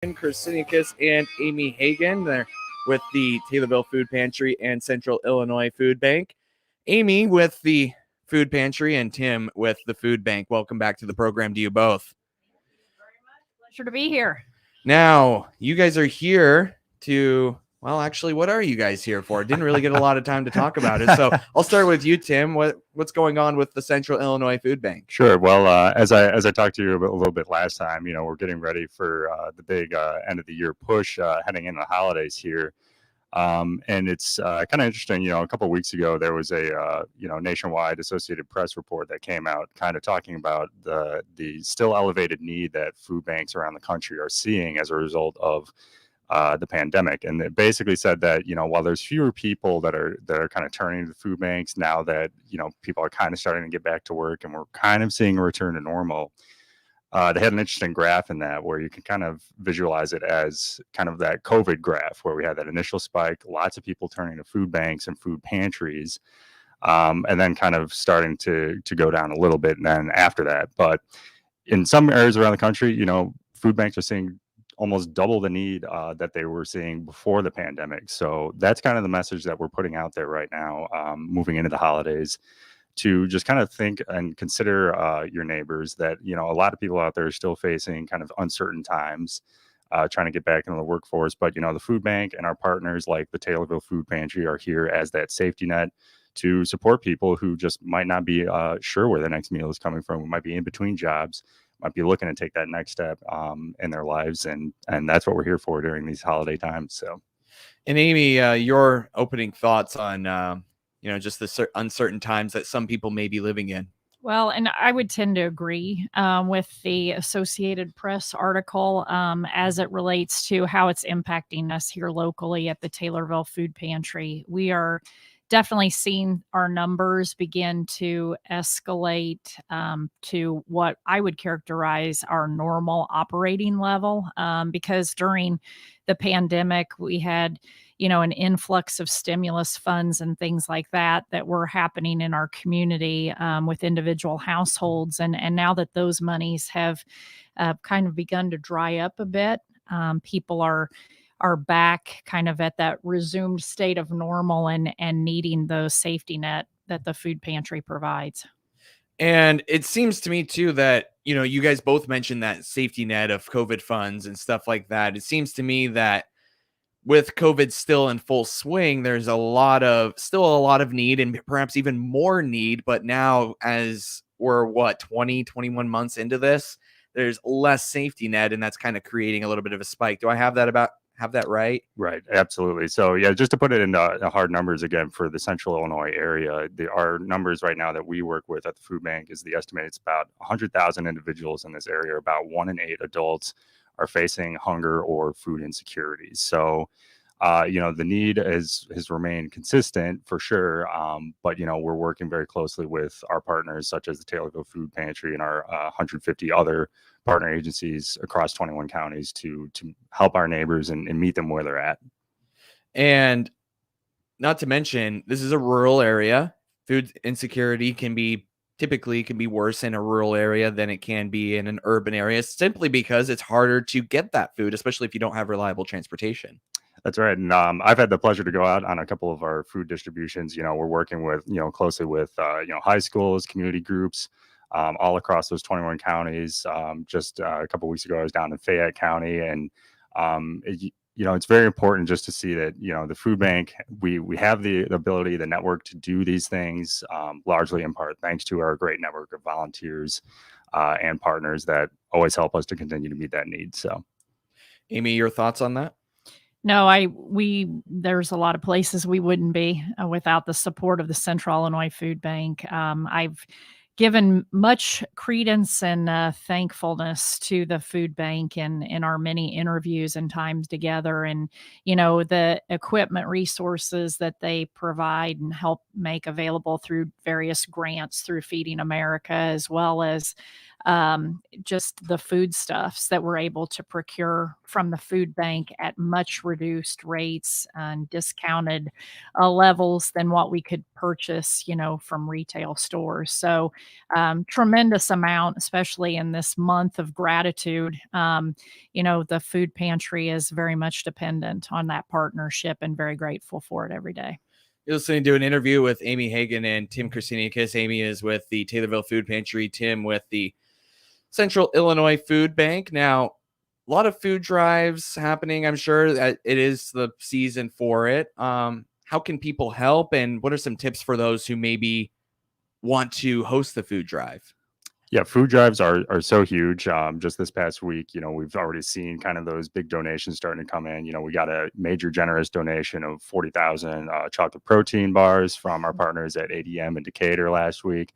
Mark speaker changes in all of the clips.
Speaker 1: Krasinikis and Amy Hagan. They're with the Taylorville Food Pantry and Central Illinois Food Bank. Amy with the Food Pantry and Tim with the Food Bank. Welcome back to the program to you both.
Speaker 2: Pleasure to be here.
Speaker 1: Now, you guys are here to, well, actually, what are you guys here for? Didn't really get a lot of time to talk about it. So I'll start with you, Tim. What's going on with the Central Illinois Food Bank?
Speaker 3: Sure. Well, as I talked to you a little bit last time, we're getting ready for the big end of the year push heading into the holidays here. And it's kind of interesting, a couple of weeks ago, there was a, nationwide Associated Press report that came out kind of talking about the still elevated need that food banks around the country are seeing as a result of the pandemic. And it basically said that, while there's fewer people that are kind of turning to the food banks now that, people are kind of starting to get back to work and we're kind of seeing a return to normal. They had an interesting graph in that where you can kind of visualize it as kind of that COVID graph where we had that initial spike, lots of people turning to food banks and food pantries, and then kind of starting to go down a little bit. And then after that, but in some areas around the country, food banks are seeing almost double the need that they were seeing before the pandemic. So that's kind of the message that we're putting out there right now, moving into the holidays, to just kind of think and consider your neighbors that, a lot of people out there are still facing kind of uncertain times, trying to get back into the workforce. But, the food bank and our partners like the Taylorville Food Pantry are here as that safety net to support people who just might not be sure where their next meal is coming from, who might be in between jobs, might be looking to take that next step in their lives. And that's what we're here for during these holiday times. So,
Speaker 1: and Amy, your opening thoughts on, just the uncertain times that some people may be living in.
Speaker 2: Well, and I would tend to agree with the Associated Press article as it relates to how it's impacting us here locally at the Taylorville Food Pantry. We are definitely seeing our numbers begin to escalate to what I would characterize our normal operating level, because during the pandemic, we had an influx of stimulus funds and things like that were happening in our community with individual households. And now that those monies have kind of begun to dry up a bit, people are back kind of at that resumed state of normal and needing those safety net that the food pantry provides.
Speaker 1: And it seems to me too that, you guys both mentioned that safety net of COVID funds and stuff like that. It seems to me that with COVID still in full swing, there's still a lot of need and perhaps even more need. But now as we're 21 months into this, there's less safety net, and that's kind of creating a little bit of a spike. Do I have that right?
Speaker 3: Right. Absolutely. So yeah, just to put it into hard numbers again for the Central Illinois area, our numbers right now that we work with at the food bank is the estimate it's about 100,000 individuals in this area. About 1 in 8 adults are facing hunger or food insecurities. So, the need has remained consistent for sure. But, we're working very closely with our partners, such as the Taylorville Food Pantry and our 150 other partner agencies across 21 counties to help our neighbors and meet them where they're at.
Speaker 1: And not to mention, this is a rural area. Food insecurity typically can be worse in a rural area than it can be in an urban area, simply because it's harder to get that food, especially if you don't have reliable transportation.
Speaker 3: That's right. And I've had the pleasure to go out on a couple of our food distributions. We're working with, closely with, high schools, community groups, all across those 21 counties. Just a couple of weeks ago, I was down in Fayette County, and it's very important just to see that, the food bank, we have the ability, the network to do these things, largely in part thanks to our great network of volunteers and partners that always help us to continue to meet that need. So,
Speaker 1: Amy, your thoughts on that?
Speaker 2: No, there's a lot of places we wouldn't be without the support of the Central Illinois Food Bank. I've given much credence and thankfulness to the food bank in our many interviews and times together, and the equipment resources that they provide and help make available through various grants through Feeding America, as well as just the foodstuffs that we're able to procure from the food bank at much reduced rates and discounted levels than what we could purchase, from retail stores. So tremendous amount, especially in this month of gratitude. The food pantry is very much dependent on that partnership and very grateful for it every day.
Speaker 1: You're listening to an interview with Amy Hagan and Tim Krasiniakis. Amy is with the Taylorville Food Pantry, Tim with the Central Illinois Food Bank. Now, a lot of food drives happening. I'm sure that it is the season for it. How can people help, and what are some tips for those who maybe want to host the food drive?
Speaker 3: Yeah, food drives are so huge. Just this past week, we've already seen kind of those big donations starting to come in. We got a major generous donation of 40,000 chocolate protein bars from our partners at ADM in Decatur last week.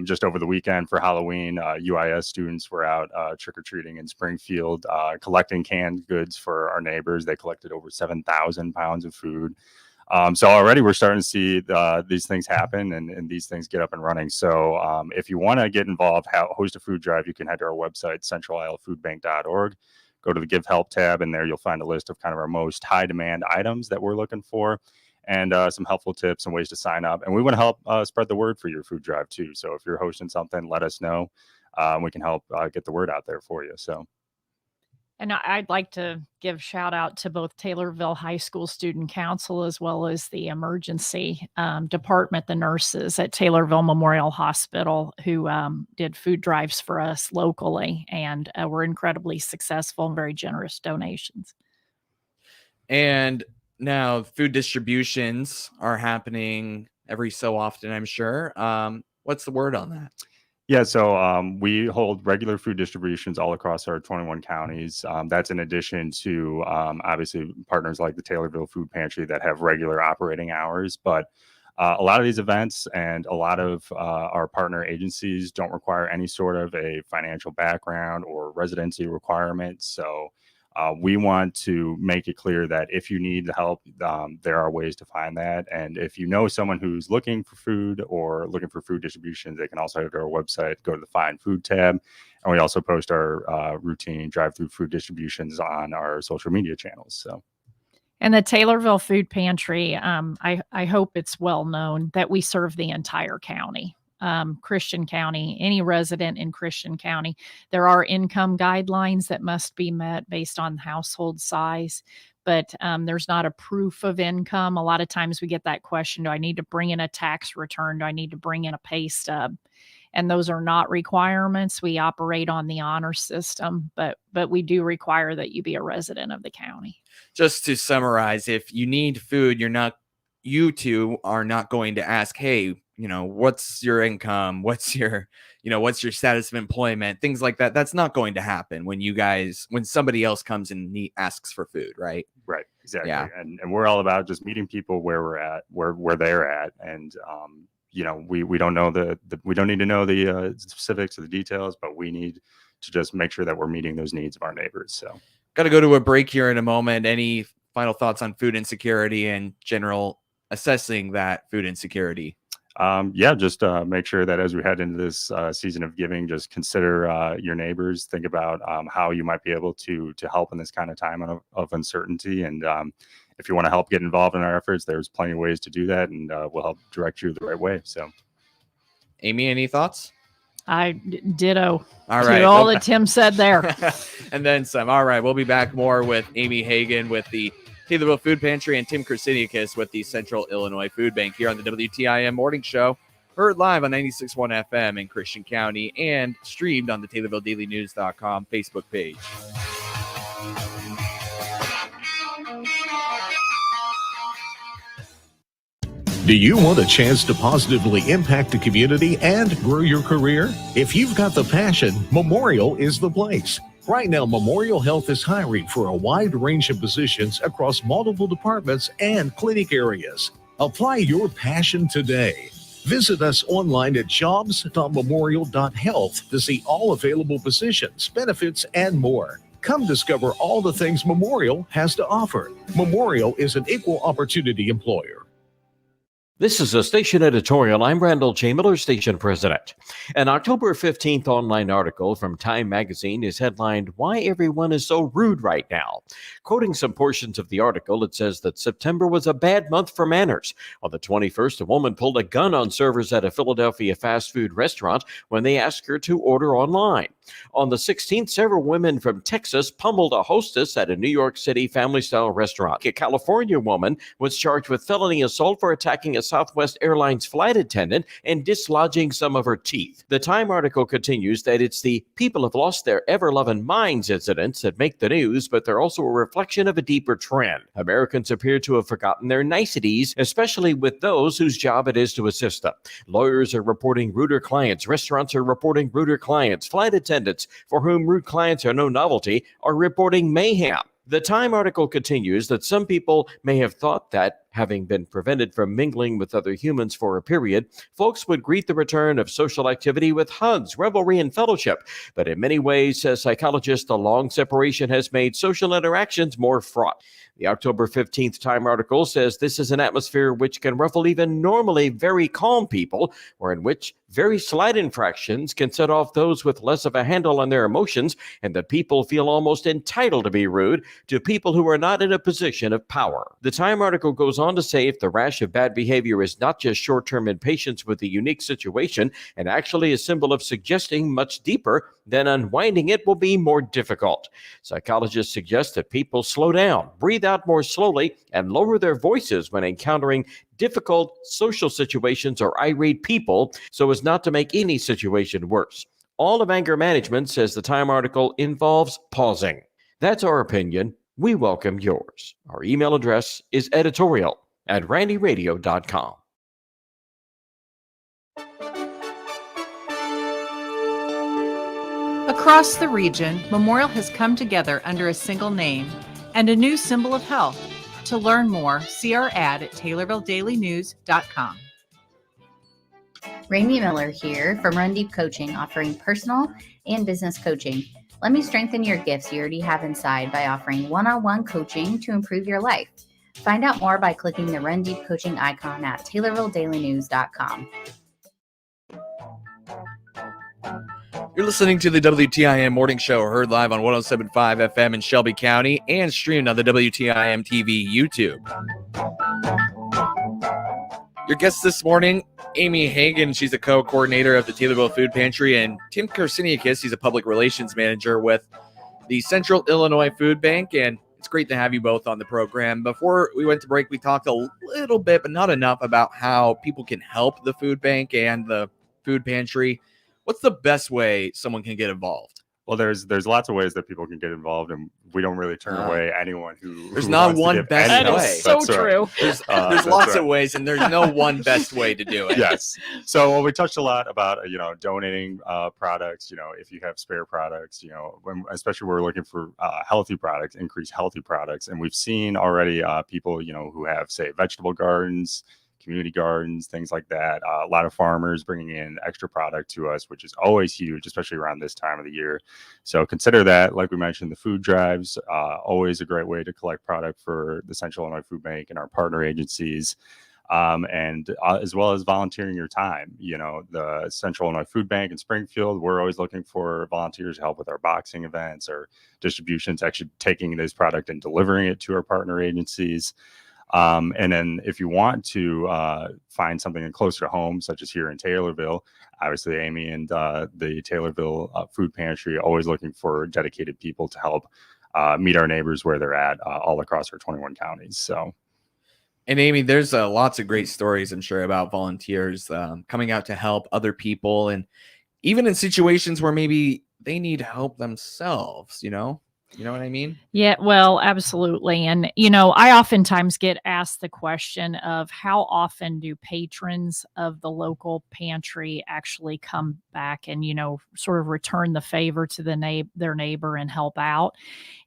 Speaker 3: Just over the weekend for Halloween, UIS students were out trick-or-treating in Springfield, collecting canned goods for our neighbors. They collected over 7,000 pounds of food. So already we're starting to see these things happen and these things get up and running. So if you want to get involved, host a food drive, you can head to our website, centralilefoodbank.org. Go to the Give Help tab, and there you'll find a list of kind of our most high demand items that we're looking for, and some helpful tips and ways to sign up. And we want to help spread the word for your food drive too. So if you're hosting something, let us know. We can help get the word out there for you.
Speaker 2: And I'd like to give shout out to both Taylorville High School Student Council as well as the emergency department, the nurses at Taylorville Memorial Hospital, who did food drives for us locally and were incredibly successful and very generous donations.
Speaker 1: And now food distributions are happening every so often, I'm sure. What's the word on that?
Speaker 3: Yeah, so we hold regular food distributions all across our 21 counties. That's in addition to obviously partners like the Taylorville Food Pantry that have regular operating hours. But a lot of these events and a lot of our partner agencies don't require any sort of a financial background or residency requirements. So we want to make it clear that if you need help, there are ways to find that. And if you know someone who's looking for food or looking for food distribution, they can also go to our website, go to the Find Food tab. And we also post our routine drive-through food distributions on our social media channels. So.
Speaker 2: And the Taylorville Food Pantry, I hope it's well known that we serve the entire county. Christian County, any resident in Christian County. There are income guidelines that must be met based on household size, but there's not a proof of income. A lot of times we get that question, do I need to bring in a tax return? Do I need to bring in a pay stub? And those are not requirements. We operate on the honor system, but we do require that you be a resident of the county.
Speaker 1: Just to summarize, if you need food, you two are not going to ask, hey, what's your income? What's your status of employment? Things like that. That's not going to happen when somebody else comes and asks for food, right?
Speaker 3: Right. Exactly.
Speaker 1: Yeah.
Speaker 3: And we're all about just meeting people where we're at, where they're at. And, we don't know we don't need to know the specifics of the details, but we need to just make sure that we're meeting those needs of our neighbors. So
Speaker 1: got to go to a break here in a moment. Any final thoughts on food insecurity and general assessing that food insecurity?
Speaker 3: Just make sure that as we head into this season of giving, just consider your neighbors. Think about how you might be able to help in this kind of time of uncertainty. And if you want to help get involved in our efforts, there's plenty of ways to do that, and we'll help direct you the right way. So,
Speaker 1: Amy, any thoughts?
Speaker 2: I ditto.
Speaker 1: All right.
Speaker 2: All that Tim said there.
Speaker 1: And then some. All right. We'll be back more with Amy Hagan with the Taylorville Food Pantry and Tim Krasiniakis with the Central Illinois Food Bank here on the WTIM Morning Show. Heard live on 96.1 FM in Christian County and streamed on the TaylorvilleDailyNews.com Facebook page.
Speaker 4: Do you want a chance to positively impact the community and grow your career? If you've got the passion, Memorial is the place. Right now, Memorial Health is hiring for a wide range of positions across multiple departments and clinic areas. Apply your passion today. Visit us online at jobs.memorial.health to see all available positions, benefits, and more. Come discover all the things Memorial has to offer. Memorial is an equal opportunity employer.
Speaker 5: This is a station editorial. I'm Randall J. Miller, station president. An October 15th online article from Time magazine is headlined, "Why Everyone is So Rude Right Now." Quoting some portions of the article, it says that September was a bad month for manners. On the 21st, a woman pulled a gun on servers at a Philadelphia fast food restaurant when they asked her to order online. On the 16th, several women from Texas pummeled a hostess at a New York City family-style restaurant. A California woman was charged with felony assault for attacking a Southwest Airlines flight attendant and dislodging some of her teeth. The Time article continues that it's the "people have lost their ever-loving minds" incidents that make the news, but they're also a reflection of a deeper trend. Americans appear to have forgotten their niceties, especially with those whose job it is to assist them. Lawyers are reporting ruder clients. Restaurants are reporting ruder clients. Flight attendants, for whom rude clients are no novelty, are reporting mayhem. The Time article continues that some people may have thought that, having been prevented from mingling with other humans for a period, folks would greet the return of social activity with hugs, revelry, and fellowship. But in many ways, says psychologist, the long separation has made social interactions more fraught. The October 15th Time article says this is an atmosphere which can ruffle even normally very calm people, or in which very slight infractions can set off those with less of a handle on their emotions, and that people feel almost entitled to be rude to people who are not in a position of power. The Time article goes on to say if the rash of bad behavior is not just short-term impatience with the unique situation and actually a symbol of suggesting much deeper, then unwinding it will be more difficult. Psychologists suggest that people slow down, breathe out more slowly, and lower their voices when encountering difficult social situations or irate people so as not to make any situation worse. All of anger management, says the Time article, involves pausing. That's our opinion. We welcome yours. Our email address is editorial@randyradio.com.
Speaker 6: Across the region, Memorial has come together under a single name and a new symbol of health. To learn more, see our ad at TaylorvilleDailyNews.com.
Speaker 7: Rainey Miller here from Run Deep Coaching, offering personal and business coaching. Let me strengthen your gifts you already have inside by offering one-on-one coaching to improve your life. Find out more by clicking the Run Deep Coaching icon at TaylorvilleDailyNews.com.
Speaker 1: You're listening to the WTIM Morning Show, heard live on 107.5 FM in Shelby County and streamed on the WTIM TV YouTube. Your guest this morning, Amy Hagan. She's a co-coordinator of the Taylorville Food Pantry, and Tim Karsiniakis. He's a public relations manager with the Central Illinois Food Bank, and it's great to have you both on the program. Before we went to break, we talked a little bit, but not enough, about how people can help the food bank and the food pantry. What's the best way someone can get involved?
Speaker 3: Well, there's lots of ways that people can get involved, and we don't really turn away anyone who.
Speaker 1: There's
Speaker 3: who
Speaker 1: not
Speaker 3: wants to
Speaker 1: one
Speaker 3: give
Speaker 1: best
Speaker 3: any
Speaker 1: way.
Speaker 3: help.
Speaker 2: That is so
Speaker 3: That's right.
Speaker 2: true.
Speaker 1: There's lots of ways, and there's no one best way to do it.
Speaker 3: Yes. So we touched a lot about donating products. If you have spare products, especially we're looking for healthy products, increase healthy products, and we've seen already people who have, say, vegetable gardens, community gardens, things like that. A lot of farmers bringing in extra product to us, which is always huge, especially around this time of the year. So consider that. Like we mentioned, the food drives, always a great way to collect product for the Central Illinois Food Bank and our partner agencies, and as well as volunteering your time. The Central Illinois Food Bank in Springfield, we're always looking for volunteers to help with our boxing events or distributions, actually taking this product and delivering it to our partner agencies. And then if you want to find something closer to home, such as here in Taylorville, obviously Amy and the Taylorville Food Pantry are always looking for dedicated people to help meet our neighbors where they're at all across our 21 counties. So.
Speaker 1: And Amy, there's lots of great stories, I'm sure, about volunteers coming out to help other people, and even in situations where maybe they need help themselves, You know what I mean?
Speaker 2: Yeah, well, absolutely. And, I oftentimes get asked the question of how often do patrons of the local pantry actually come back and, sort of return the favor to their neighbor and help out.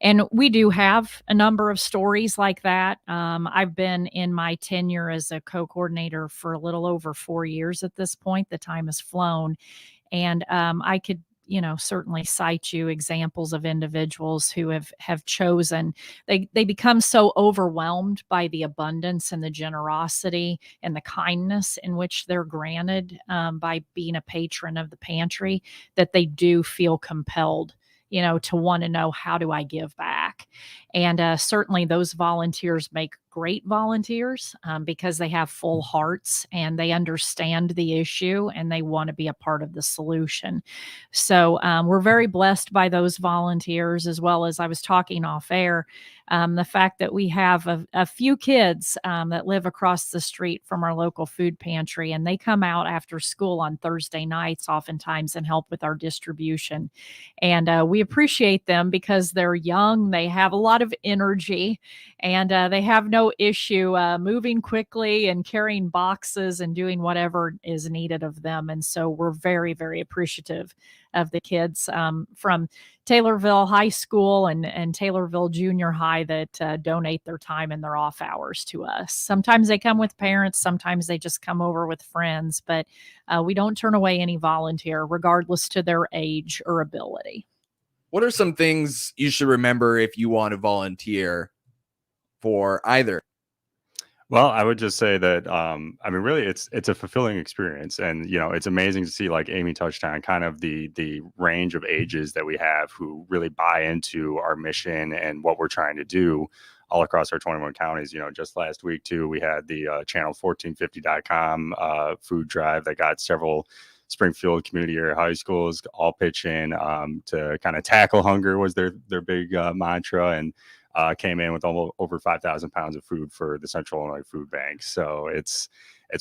Speaker 2: And we do have a number of stories like that. I've been in my tenure as a co-coordinator for a little over 4 years at this point. The time has flown. And I could certainly cite you examples of individuals who have chosen. They become so overwhelmed by the abundance and the generosity and the kindness in which they're granted by being a patron of the pantry, that they do feel compelled, to want to know, how do I give back? And certainly those volunteers make great volunteers because they have full hearts and they understand the issue and they want to be a part of the solution. So we're very blessed by those volunteers, as well as I was talking off air. The fact that we have a few kids that live across the street from our local food pantry, and they come out after school on Thursday nights oftentimes and help with our distribution. And we appreciate them because they're young, they have a lot of energy, and they have no issue moving quickly and carrying boxes and doing whatever is needed of them. And so we're very, very appreciative of the kids from Taylorville High School and Taylorville Junior High that donate their time and their off hours to us. Sometimes they come with parents, sometimes they just come over with friends, but we don't turn away any volunteer, regardless to their age or ability.
Speaker 1: What are some things you should remember if you want to volunteer for either?
Speaker 3: Well, I would just say that, really, it's a fulfilling experience, and it's amazing to see, like Amy touched on, kind of the range of ages that we have who really buy into our mission and what we're trying to do all across our 21 counties. Just last week too, we had the channel1450.com food drive that got several Springfield community area high schools all pitch in to kind of tackle hunger was their big mantra, and came in with over 5,000 pounds of food for the Central Illinois Food Bank. So it's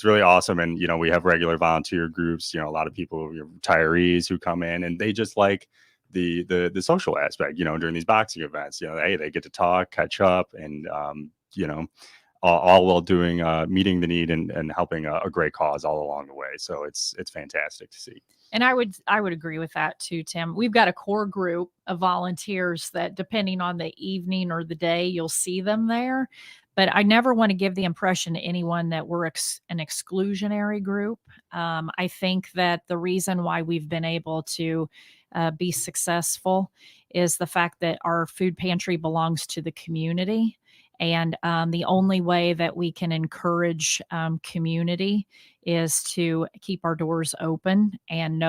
Speaker 3: really awesome. And, we have regular volunteer groups, a lot of people, retirees who come in, and they just like the social aspect, during these boxing events, hey, they get to talk, catch up, and, all while doing, meeting the need and helping a great cause all along the way. So it's fantastic to see.
Speaker 2: And I would agree with that too, Tim. We've got a core group of volunteers that, depending on the evening or the day, you'll see them there. But I never want to give the impression to anyone that we're an exclusionary group. I think that the reason why we've been able to be successful is the fact that our food pantry belongs to the community. And the only way that we can encourage community is to keep our doors open and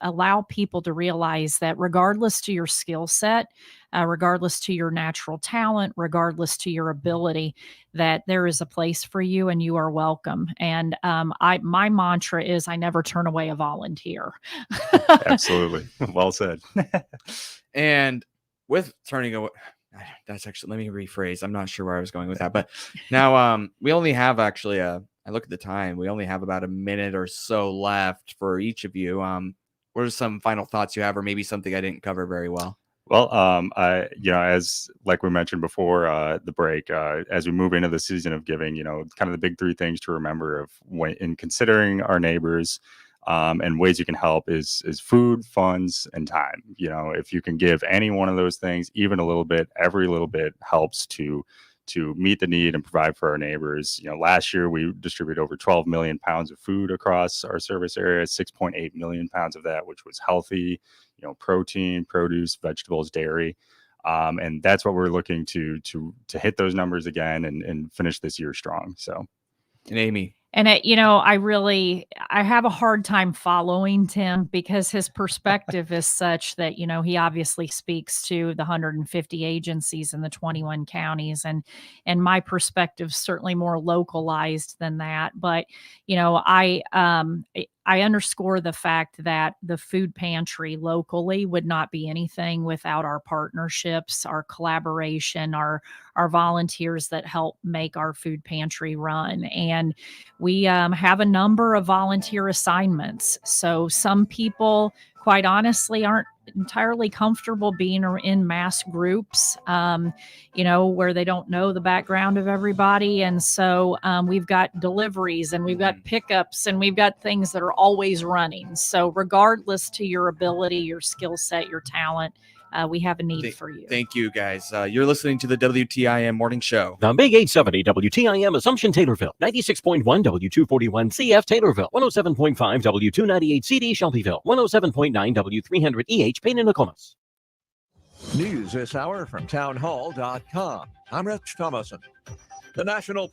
Speaker 2: allow people to realize that regardless to your skill set, regardless to your natural talent, regardless to your ability, that there is a place for you and you are welcome. And my mantra is, I never turn away a volunteer.
Speaker 3: Absolutely. Well said.
Speaker 1: And with turning away, that's actually, let me rephrase. I'm not sure where I was going with that, but now we only have actually I look at the time, we only have about a minute or so left for each of you. What are some final thoughts you have, or maybe something I didn't cover very well?
Speaker 3: Well, as like we mentioned before the break, as we move into the season of giving, kind of the big three things to remember of when in considering our neighbors and ways you can help is food, funds, and time. If you can give any one of those things, even a little bit, every little bit helps to meet the need and provide for our neighbors. Last year we distributed over 12 million pounds of food across our service area, 6.8 million pounds of that, which was healthy, protein, produce, vegetables, dairy. And that's what we're looking to hit those numbers again and finish this year strong. So,
Speaker 1: and Amy.
Speaker 2: And I have a hard time following Tim, because his perspective is such that, he obviously speaks to the 150 agencies in the 21 counties, and my perspective is certainly more localized than that. But, I underscore the fact that the food pantry locally would not be anything without our partnerships, our collaboration, our volunteers that help make our food pantry run. And we have a number of volunteer assignments. So some people, quite honestly, aren't entirely comfortable being in mass groups, where they don't know the background of everybody. And so we've got deliveries and we've got pickups and we've got things that are always running. So regardless to your ability, your skill set, your talent, we have a need for you.
Speaker 1: Thank you, guys. You're listening to the WTIM Morning Show.
Speaker 5: The Big 870 WTIM Assumption Taylorville, 96.1 W241 CF Taylorville, 107.5 W298 CD Shelbyville, 107.9 W300 EH Payne and Nokomis.
Speaker 8: News this hour from townhall.com. I'm Rich Thomason. The National